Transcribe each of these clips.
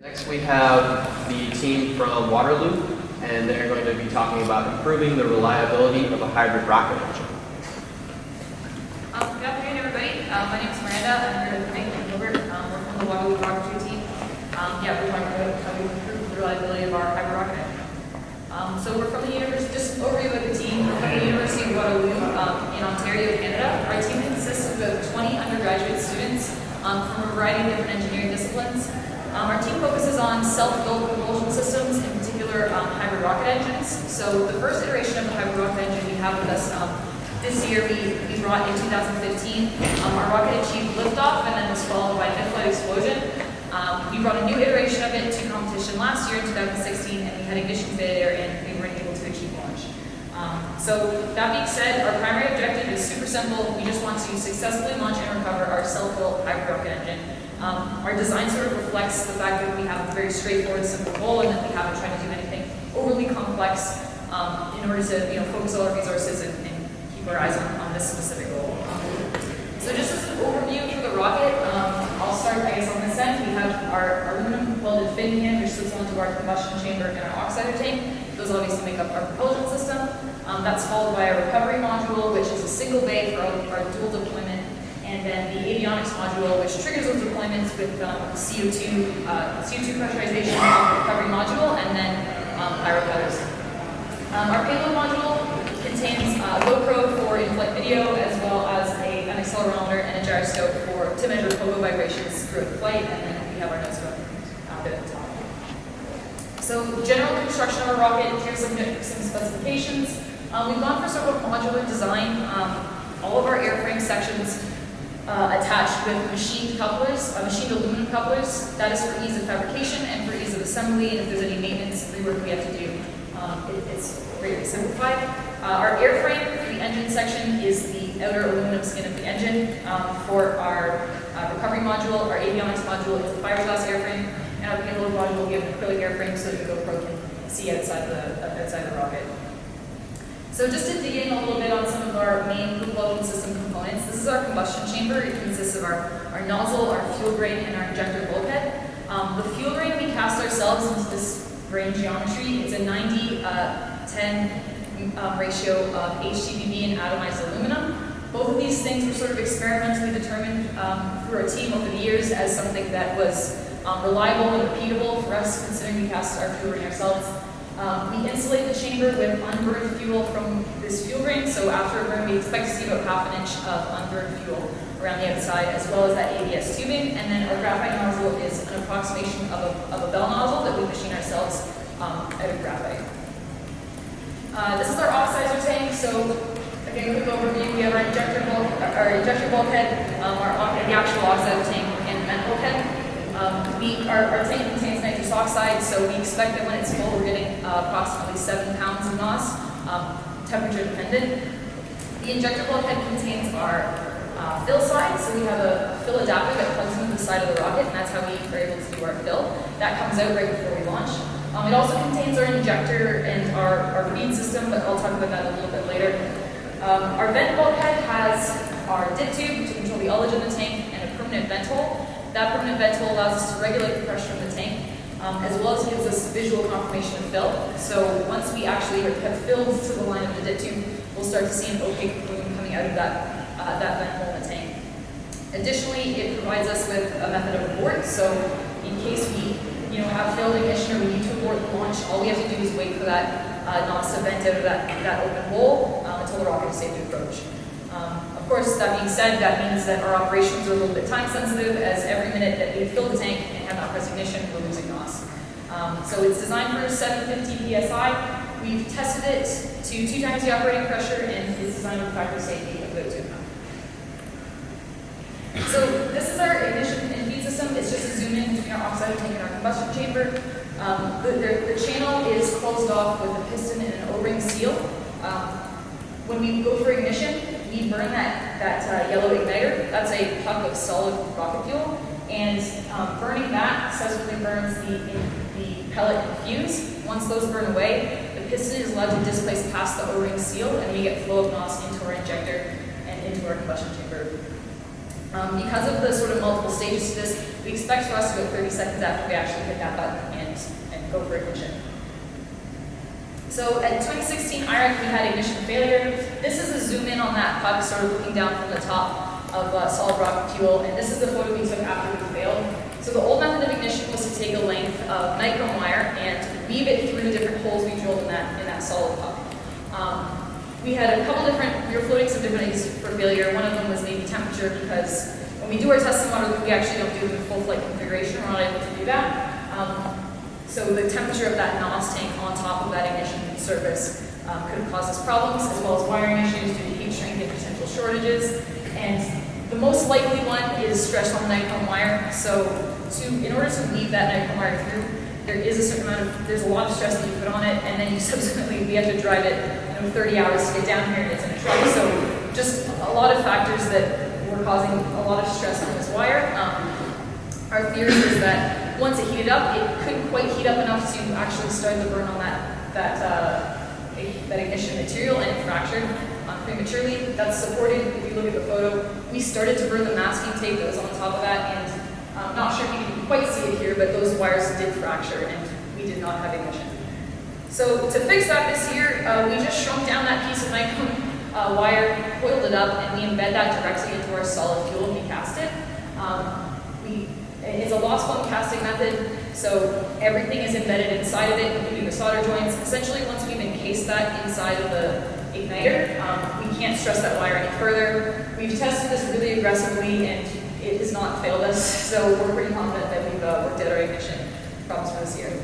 Next we have the team from Waterloo, and they're going to be talking about improving the reliability of a hybrid rocket engine. Good afternoon, everybody. My name is Miranda. I'm here with Mike and Gilbert. We're from the Waterloo Rocketry Team. We're talking about how we improve the reliability of our hybrid rocket engine. So we're from the university, just overview of the team. We're from the University of Waterloo in Ontario, Canada. Our team consists of about 20 undergraduate students from a variety of different engineering disciplines. Our team focuses on self-built propulsion systems, in particular hybrid rocket engines. So the first iteration of the hybrid rocket engine we have with us this year, we brought in 2015. Our rocket achieved liftoff and then was followed by mid-flight explosion. We brought a new iteration of it to competition last year in 2016, and we had ignition failure and we weren't able to achieve launch. So that being said, our primary objective is super simple. We just want to successfully launch and recover our self-built hybrid rocket engine. Our design sort of reflects the fact that we have a very straightforward, simple goal, and that we haven't tried to do anything overly complex in order to focus all our resources and keep our eyes on this specific goal. So just as an overview for the rocket, I'll start, I guess, on this end. We have our aluminum welded fin can, which sits onto our combustion chamber and our oxidizer tank. Those obviously make up our propulsion system. That's followed by a recovery module, which is a single bay for our dual deployment, and then the avionics module, which triggers those deployments with CO2 pressurization of the recovery module, and then pyro cutters. Our payload module contains GoPro for in-flight video, as well as an accelerometer and a gyroscope to measure pogo vibrations throughout the flight, and then we have our nose cone bit at the top. So general construction of our rocket, here's some specifications. We've gone for sort of a modular design. All of our airframe sections attached with machined couplers, machined aluminum couplers. That is for ease of fabrication and for ease of assembly, and if there's any maintenance rework we have to do, it's greatly simplified. Our airframe for the engine section is the outer aluminum skin of the engine. For our recovery module, our avionics module, it's a fiberglass airframe, and our payload module, we have an acrylic airframe so that the GoPro can see outside the rocket. So just to dig in a little bit on some of our main propulsion system components, this is our combustion chamber. It consists of our nozzle, our fuel grain, and our injector bulkhead. The fuel grain we cast ourselves into this grain geometry. It's a 90-10 ratio of HTPB and atomized aluminum. Both of these things were sort of experimentally determined through our team over the years as something that was reliable and repeatable for us, considering we cast our fuel grain ourselves. We insulate the chamber with unburned fuel from this fuel grain, so after a burn we expect to see about half an inch of unburned fuel around the outside, as well as that ABS tubing, and then our graphite nozzle is an approximation of a bell nozzle that we machine ourselves out of graphite. This is our oxidizer tank, so again, quick overview, we have our injector bulkhead, the actual oxidizer tank, and vent bulkhead. Our tank contains nitrous oxide, so we expect that when it's full, we're getting approximately 7 pounds of NOS, temperature dependent. The injector bulkhead contains our fill side, so we have a fill adapter that plugs into the side of the rocket, and that's how we are able to do our fill. That comes out right before we launch. It also contains our injector and our feed system, but I'll talk about that a little bit later. Our vent bulkhead has our dip tube to control the ullage of the tank and a permanent vent hole. That permanent vent hole allows us to regulate the pressure of the tank, as well as gives us visual confirmation of fill. So once we actually have filled to the line of the dip tube, we'll start to see an opaque plume coming out of that vent hole in the tank. Additionally, it provides us with a method of abort. So in case we have failed ignition or we need to abort the launch, all we have to do is wait for that NOS to vent out of that open hole until the rocket is safe to approach. Of course, that being said, that means that our operations are a little bit time sensitive, as every minute that we fill the tank and have not pressed ignition, we're losing NOS. So it's designed for 750 psi. We've tested it to 2 times the operating pressure, and it's designed with a factor of safety of about 2.5. So this is our ignition and feed system. It's just a zoom in between our oxidizer tank and our combustion chamber. The channel is closed off with a piston and an O-ring seal. When we go for ignition, we burn that yellow igniter. That's a puck of solid rocket fuel, and burning that successfully burns the pellet and fuse. Once those burn away, the piston is allowed to displace past the O-ring seal, and we get flow of NOS into our injector and into our combustion chamber. Because of the sort of multiple stages to this, we expect for us to go 30 seconds after we actually hit that button and go for ignition. So at 2016 IREC, we had ignition failure. This is a zoom in on that puck, sort of looking down from the top of solid rocket fuel, and this is the photo we took after we failed. So the old method of ignition was to take a length of nichrome wire and weave it through the different holes we drilled in that solid puck. We had a couple different, we were floating some different things for failure. One of them was maybe temperature, because when we do our tests in Waterloo, we actually don't do the full flight configuration. We're not able to do that. So the temperature of that NOS tank on top of that ignition surface could have caused us problems, as well as wiring issues due to heat shrink and potential shortages. And the most likely one is stress on the nichrome wire. So in order to weave that nichrome wire through, there is a certain amount of, there's a lot of stress that you put on it, and then you subsequently, we have to drive it 30 hours to get down here, and it's in a truck. So just a lot of factors that were causing a lot of stress on this wire. Our theory is that once it heated up, it couldn't quite heat up enough to actually start the burn on that ignition material, and it fractured prematurely. That's supported, if you look at the photo. We started to burn the masking tape that was on top of that, and I'm not sure if you can quite see it here, but those wires did fracture, and we did not have ignition. So to fix that this year, we just shrunk down that piece of nichrome wire, coiled it up, and we embed that directly into our solid fuel and we cast it. It's a lost flow casting method, so everything is embedded inside of it, including the solder joints. Essentially, once we've encased that inside of the igniter, we can't stress that wire any further. We've tested this really aggressively, and it has not failed us, so we're pretty confident that we've worked out our ignition problems for this year.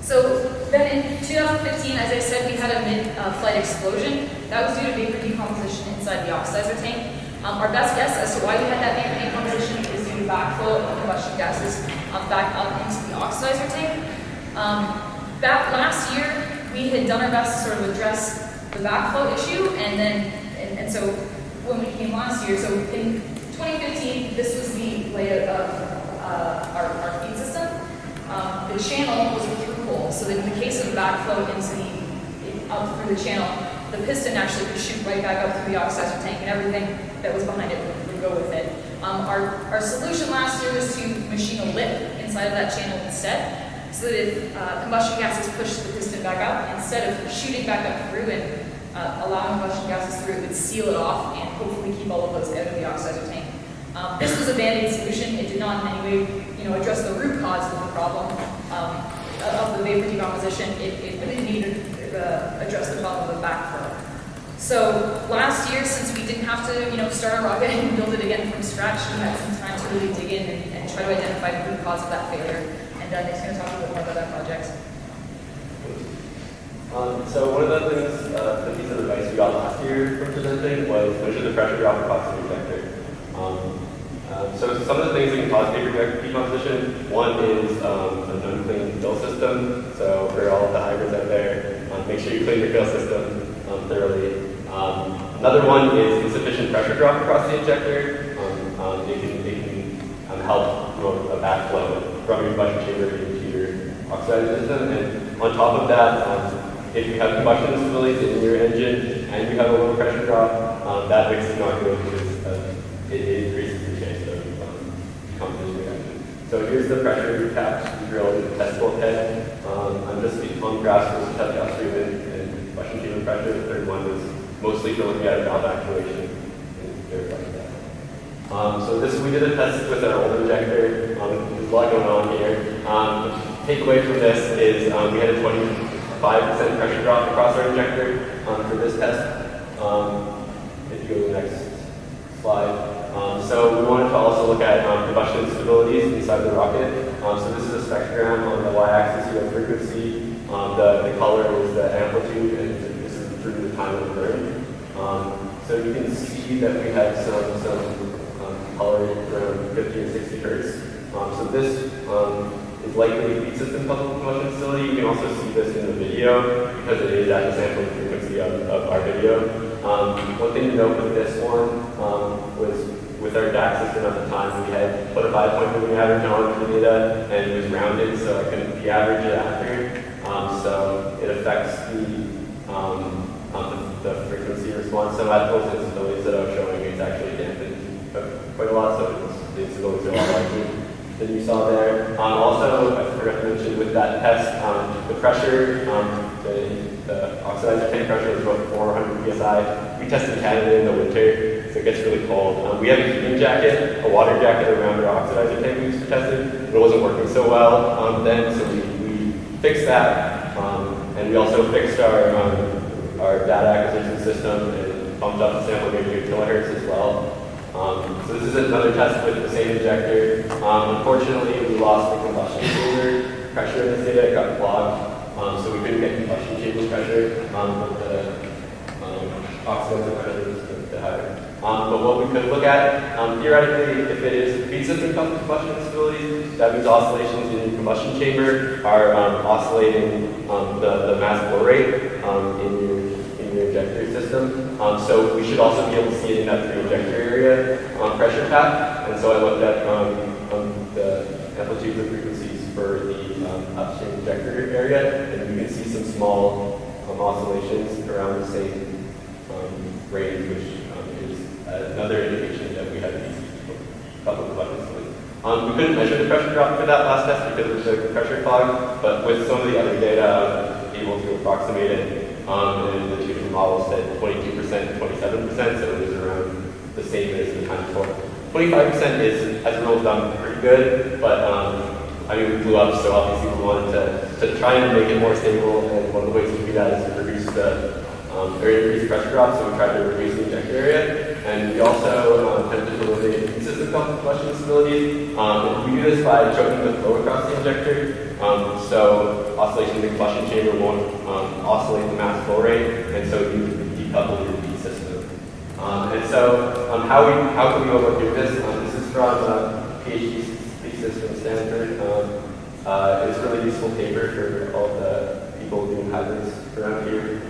So then in 2015, as I said, we had a mid-flight explosion. That was due to vapor decomposition inside the oxidizer tank. Our best guess as to why we had that vapor decomposition is due to backflow of combustion gases back up into the oxidizer tank. That last year, we had done our best to sort of address the backflow issue, and so when we came last year, so in 2015, this was the layout of our feed system. The channel was a through hole, so that in the case of backflow up through the channel, the piston actually could shoot right back up through the oxidizer tank, and everything that was behind it would go with it. Our solution last year was to machine a lip inside of that channel instead, so that if combustion gases push the piston back up, instead of shooting back up through and allowing combustion gases through, it would seal it off and hopefully keep all of those out of the oxidizer tank. This was a band-aid solution. It did not in any way, address the root cause of the problem of the vapor decomposition. It really needed to address the problem of backflow. So last year, since we didn't have to, start a rocket and build it again from scratch, we had some time to really dig in and try to identify the root cause of that failure. And Nick's going to talk a bit more about that project. So one of the things, the piece of advice we got last year from presenting was measure the pressure drop across the injector. So some of the things that can cause vapor decomposition, one is an unclean fill system. So for all of the hybrids out there, make sure you clean your fill system thoroughly. Another one is insufficient pressure drop across the injector. It can help promote a backflow from your combustion chamber into your oxidizer system. And on top of that, if you have combustion instabilities in your engine and you have a low pressure drop, that mix is not good because it increases the chance of decomposition reaction. So here's the pressure cap drilled in the test bolt head. I'm just on graphs for test gas stream and combustion chamber pressure. The third one was mostly for looking at valve actuation and verifying that. So we did a test with our old injector. There's a lot going on here. The takeaway from this is we had a 25% pressure drop across our injector for this test. If you go to the next slide. So we wanted to also look at combustion stabilities inside the rocket. So this is a spectrogram. On the y-axis you have frequency. The color is the amplitude, and this is through the time of the burn. So you can see that we have some color around 50 and 60 hertz. So this is likely a feed system combustion facility. You can also see this in the video because it is at the sampling frequency of our video. One thing to note with this one was with our DAC system at the time, we had put a 5-point moving average on the data, and it was rounded, so I couldn't de-average it after. So it affects the frequency response. So at those instabilities that I was showing, it's actually dampened. quite a lot, so the instability is a lot larger than you saw there. Also, I forgot to mention with that test, the pressure, the oxidizer tank pressure was about 400 psi. We tested Canada in the winter, so it gets really cold. We have a heating jacket, a water jacket around our oxidizer tank we used for testing, but it wasn't working so well then, so we fixed that. And we also fixed our data acquisition system and bumped up the sample rate to kilohertz as well. So this is another test with the same injector. Unfortunately, we lost the combustion chamber pressure in this data. It got clogged, so we couldn't get combustion chamber pressure, but the oxidizer pressure was a bit higher. But what we could look at, theoretically, if it is feed system combustion instabilities, that means oscillations in your combustion chamber are oscillating the mass flow rate in your injector system. So we should also be able to see it in that pre-injector area pressure path. And so I looked at the amplitudes and frequencies for the upstream injector area, and you can see some small oscillations around the same range, which is another indication that we had these couple of buttons. We couldn't measure the pressure drop for that last test because of the pressure clog, but with some of the other data, I was able to approximate it. And the two different models said 22% and 27%, so it was around the same as the time before. 25% is, as a rule of thumb, pretty good, but I mean, we blew up, so obviously we wanted to try and make it more stable, and one of the ways to do that is to reduce the increase pressure drop, so we tried to reduce the injector area. And we also attempted to eliminate consistent combustion instability. We do this by choking the flow across the injector. So oscillation in the combustion chamber won't oscillate the mass flow rate, and so you decouple your feed system. And so how can we go about doing this? This is from PhD feed system Stanford. It's a really useful paper for all the people doing hybrids around here.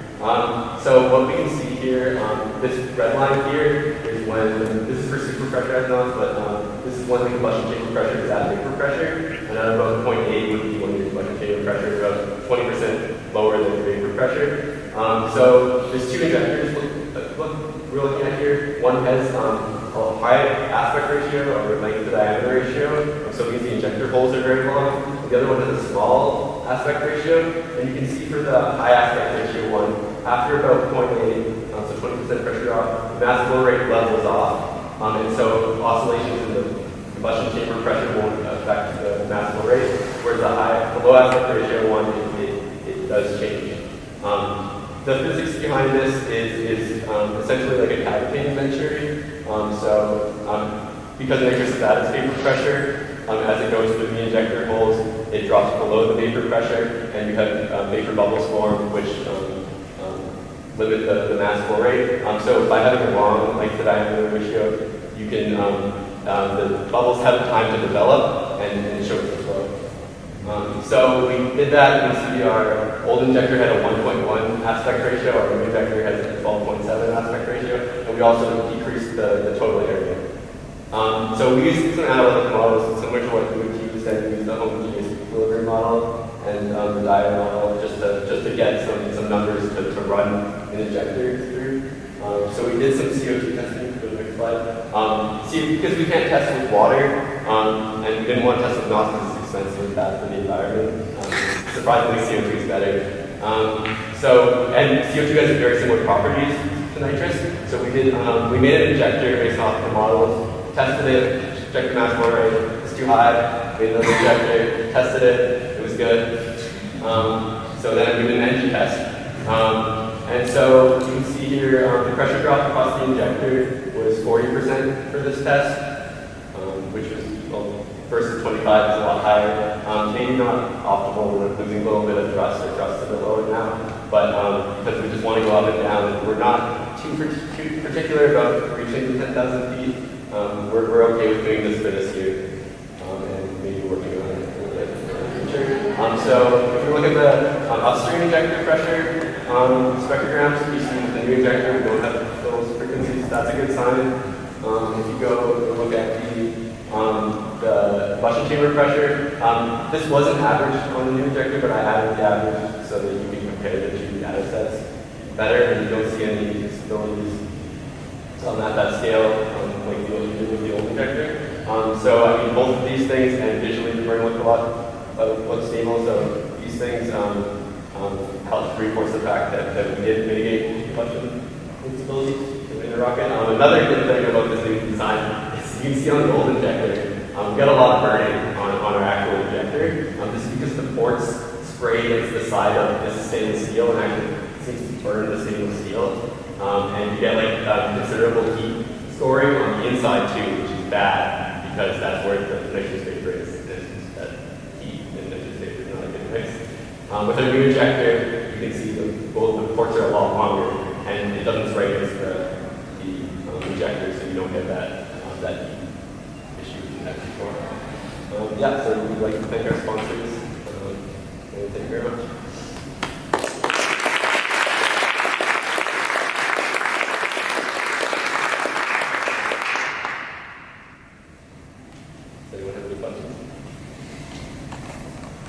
So what we can see here, this red line here is when, this is for superpressure ethanol, but this is when the combustion chamber pressure is at vapor pressure, and at about 0.8 would be when your combustion chamber pressure is about 20% lower than your vapor pressure. So there's two injectors we're looking at here. One has a high aspect ratio or length to diameter ratio, so it means the injector holes are very long. The other one has a small aspect ratio, and you can see for the high aspect ratio one, after about 0.8, so 20% pressure drop, the mass flow rate levels off, and so oscillations in the combustion chamber pressure won't affect the mass flow rate, whereas the low aspect ratio one, it does change. The physics behind this is essentially like a cavitating venturi. Because nitrous is at its vapor pressure, as it goes through the injector holes, it drops below the vapor pressure, and you have vapor bubbles form, which limit the mass flow rate. So by having a long length to diameter ratio, you can the bubbles have time to develop and show the flow. So we did that. You can see our old injector had a 1.1 aspect ratio, our new injector has a 12.7 aspect ratio, and we also decreased the total area. So we used some analytic models similar to what you would use, and we used the homogeneous equilibrium model and the diode model just to get some numbers to run an injector through. So we did some CO2 testing for the next slide. Because we can't test with water, and we didn't want to test with NOx because it's expensive and bad for the environment. Surprisingly, CO2 is better. And CO2 has very similar properties to nitrous. So we did we made an injector based off the models. Tested it, checked the mass flow rate, it's too high, made another injector, tested it was good. So then we did an engine test. And so you can see here the pressure drop across the injector was 40% for this test, which was, well, versus 25 is a lot higher. Maybe not optimal, we're losing a little bit of thrust or thrust to the lower now, but because we just want to go up and down, we're not too particular about reaching the 10,000 feet. We're okay with doing this for this year, and maybe working on it a little bit in the future. So if you look at the upstream injector pressure spectrograms, you see the new injector, we don't have those frequencies. That's a good sign. If you go and look at the combustion chamber pressure, this wasn't averaged on the new injector, but I added the average so that you can compare the two data sets better, and you don't see any instabilities at that scale. like the old, with the old injector. So I mean, both of these things and visually the burn look a lot stable. So these things help reinforce the fact that we did mitigate combustion instabilities in the rocket. Another good thing about this new design is you can see on the old injector, we got a lot of burning on our actual injector. This is because the ports spray against the side of this stainless steel and actually seems to burn the stainless steel. And you get like considerable heat storing on the inside too, which is bad because that's where the nitrous vapor is that heat and nitrous vapor is not a good mix. With a new injector, you can see both the ports are a lot longer and it doesn't spray against the injector, so you don't get that heat issue you had before. Yeah, so we'd like to thank our sponsors. And thank you very much.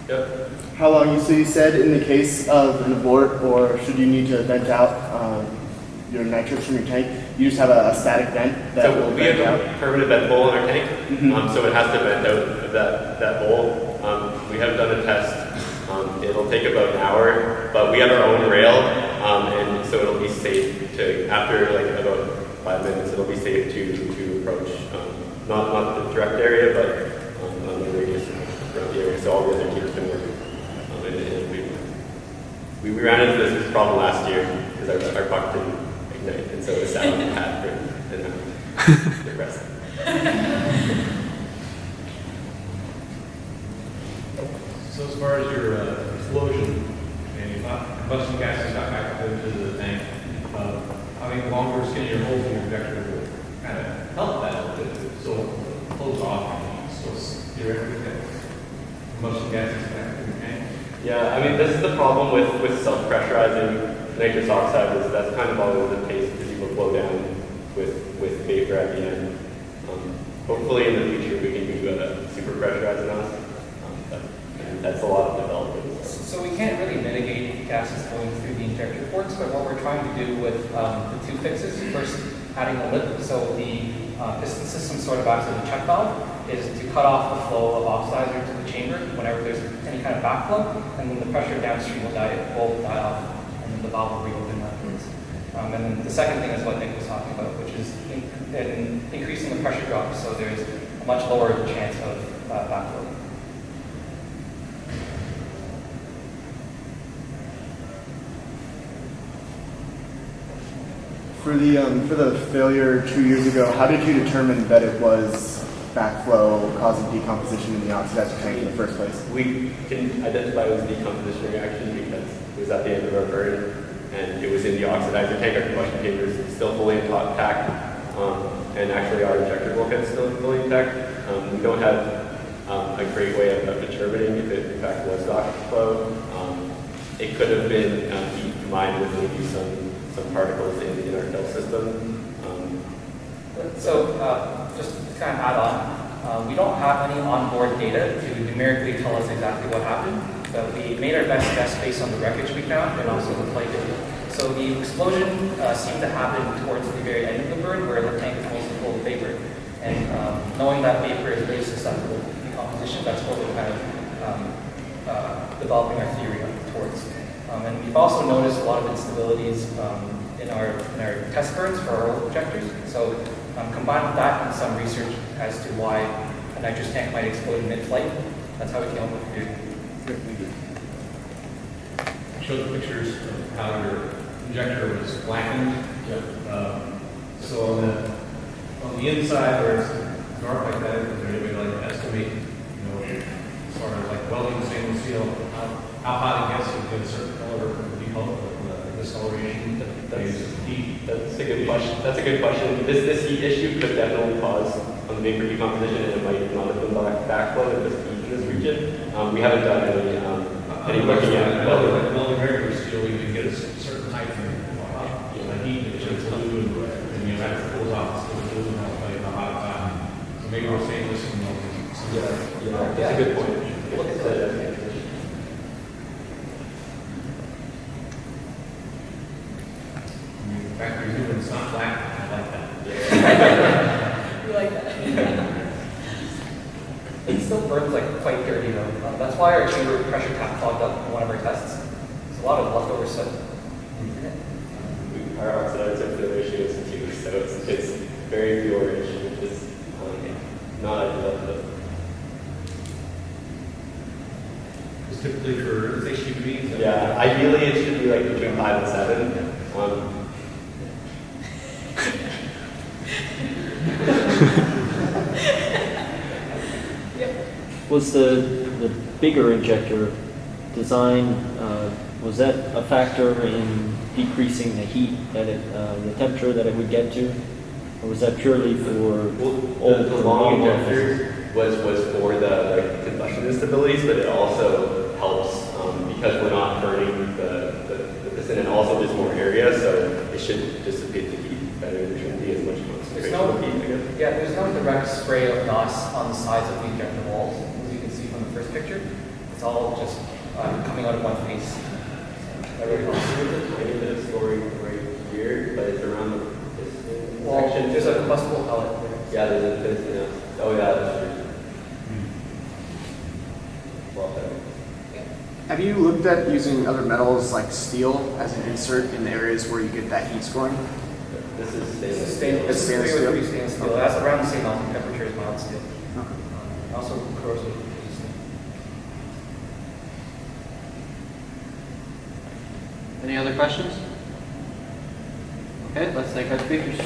Yep. How long, so you said in the case of an abort or should you need to vent out your nitrates from your tank, you just have a static vent that So will we have vent out? a permanent vent hole in our tank, so it has to vent out of that hole. We have done a test. It'll take about an hour, but we have our own rail, and so it'll be safe to, after like about 5 minutes, it'll be safe to approach, not the direct area, but on the radius around the area, so all the other teams can work. We ran into this problem last year because our puck didn't ignite, and so it sat on the pad for an hour. The rest. So as far as your explosion and combustion gases got back up into the tank, I think longer skinnier holes in your injector will kind of help that a little bit. So it close off, so theoretically that combustion gases back in the tank. Yeah, I mean, this is the problem with self-pressurizing nitrous oxide, is that's kind of all over the place because you will flow down with vapor at the end. Hopefully in the future we can do a super pressurized analysis. And that's a lot of development. So we can't really mitigate gases going through the injector ports, but what we're trying to do with the two fixes, first adding a lip, so the piston system sort of acts as a check valve, is to cut off the flow of oxidizer to the chamber whenever there's any kind of backflow, and then the pressure downstream will die off, and then the valve will reopen afterwards. And then the second thing is what Nick was talking about, which is increasing the pressure drop, so there's a much lower chance of backflow. For the failure 2 years ago, how did you determine that it was backflow causing decomposition in the oxidizer tank in the first place? We can identify it as a decomposition reaction because it was at the end of our burn and it was in the oxidizer tank. Our combustion chamber is still fully intact, and actually our injector bulkhead is still fully intact. We don't have a great way of determining if it in fact was backflow. It could have been heat combined with maybe some particles in our kill system. So just to kind of add on, we don't have any onboard data to numerically tell us exactly what happened, but we made our best guess based on the wreckage we found and also the flight data. So the explosion seemed to happen towards the very end of the burn where the tank is mostly full of vapor. And knowing that vapor is very susceptible to decomposition, that's what we're kind of developing our theory towards. And we've also noticed a lot of instabilities in our test burns for our old injectors. So combined with that and some research as to why a nitrous tank might explode in mid-flight, that's how we came up with the theory. You showed the pictures of how your injector was blackened. So on the inside where it's dark like that, is there any way to like estimate, as far as like welding stainless steel, how hot it gets to get a certain color of discoloration? That's a good question. That's a good question. This heat issue could definitely cause vapor decomposition, and it might not have been backflow and just heat in this region. We haven't done any looking at welding regular steel. You can get a certain type of heat that shows blue, and after it cools off, it's still blue, and I'll tell you how hot it's on. So maybe we're saying this and Yeah, that's a good point. Look at that. Factory doing it's not black. I like that. why our chamber pressure tap clogged up in one of our tests. There's a lot of leftover soot in it. Our oxidizer to the ratio is 2, so it's very fuel rich, which is not ideal. But It's typically for, let's say, SUVs. yeah, ideally it should be like between 5 and 7. Was the bigger injector design, was that a factor in decreasing the heat that the temperature that it would get to? Or was that purely for The long injector was for the combustion instabilities, but it also helps because we're not burning the piston, and also there's more area, so it should dissipate the heat better. There shouldn't be as much There's concentration no, of heat, I guess. yeah, there's no direct spray of NOS on the sides of the injector walls, as you can see from the first picture. It's all just coming out of one face. That really helps. Maybe a bit of scoring right here, but it's around the piston Well, section. there's a combustible pellet there. Yeah, there's a piston. Oh yeah, that's true. Well, Have you looked at using other metals like steel as an insert in the areas where you get that heat scoring? this is This is stainless. stainless, It's stainless steel? 303 stainless steel. That's around the same melting temperature as mild steel. Also corrosion resistant. Any other questions? Okay, let's thank our speakers.